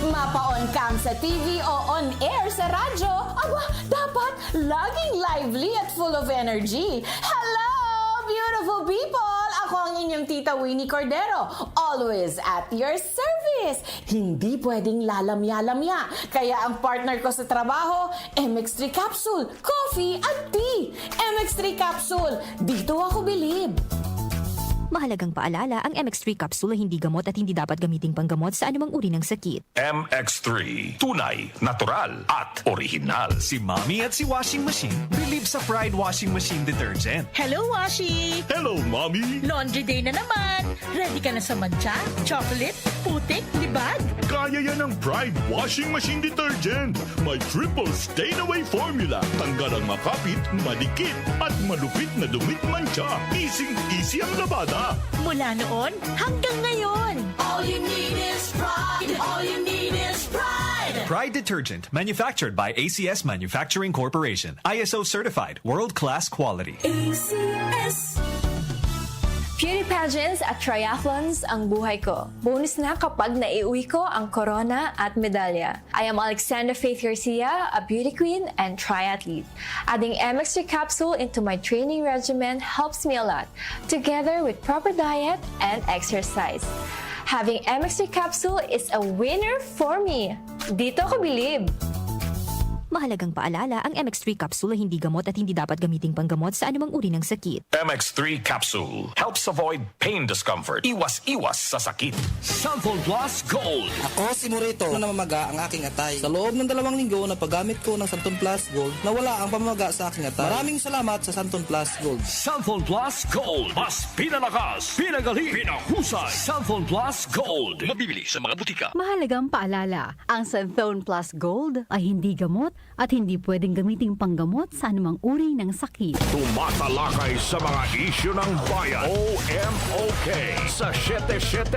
Mapaon kang sa TV o on air sa radyo, aba, dapat laging lively at full of energy. Hello, beautiful people! Ako ang inyong tita Winnie Cordero, always at your service. Hindi pwedeng lalamya-lamya. Kaya ang partner ko sa trabaho, MX3 Capsule, coffee at tea. MX3 Capsule, dito ako bilib. Mahalagang paalala, ang MX3 capsule ay hindi gamot at hindi dapat gamiting panggamot sa anumang uri ng sakit. MX3, tunay, natural, at original. Si Mommy at si Washing Machine believe sa Pride Washing Machine Detergent. Hello, Washi! Hello, Mommy! Laundry day na naman! Ready ka na sa mancha, chocolate, putik, libag? Kaya yan ang Pride Washing Machine Detergent. May triple stain-away formula. Tanggal ang makapit, madikit, at malupit na dumit mancha. Easy ang labada. Mula noon hanggang ngayon. All you need is pride. All you need is pride. Pride Detergent, manufactured by ACS Manufacturing Corporation. ISO certified, world-class quality. ACS. Beauty pageants at triathlons ang buhay ko. Bonus na kapag naiuwi ko ang corona at medalya. I am Alexandra Faith Garcia, a beauty queen and triathlete. Adding MX3 capsule into my training regimen helps me a lot, together with proper diet and exercise. Having MX3 capsule is a winner for me. Dito ko bilib. Mahalagang paalala, ang MX3 capsule ay hindi gamot at hindi dapat gamiting panggamot sa anumang uri ng sakit. MX3 Capsule helps avoid pain discomfort. Iwas sa sakit. Santhol Plus Gold. Ako si Morito na namamaga ang aking atay. Sa loob ng 2 linggo na paggamit ko ng Santon Plus Gold, nawala ang pamamaga sa aking atay. Maraming salamat sa Santon Plus Gold. Santhol Plus Gold. Mas pinalakas, pinagaling, pinahusay. Santhol Plus Gold. Mabibili sa mga butika. Mahalagang paalala, ang Santhone Plus Gold ay hindi gamot at hindi pwedeng gamiting panggamot sa anumang uri ng sakit. Tumatalakay sa mga isyu ng bayan. OMOK sa 77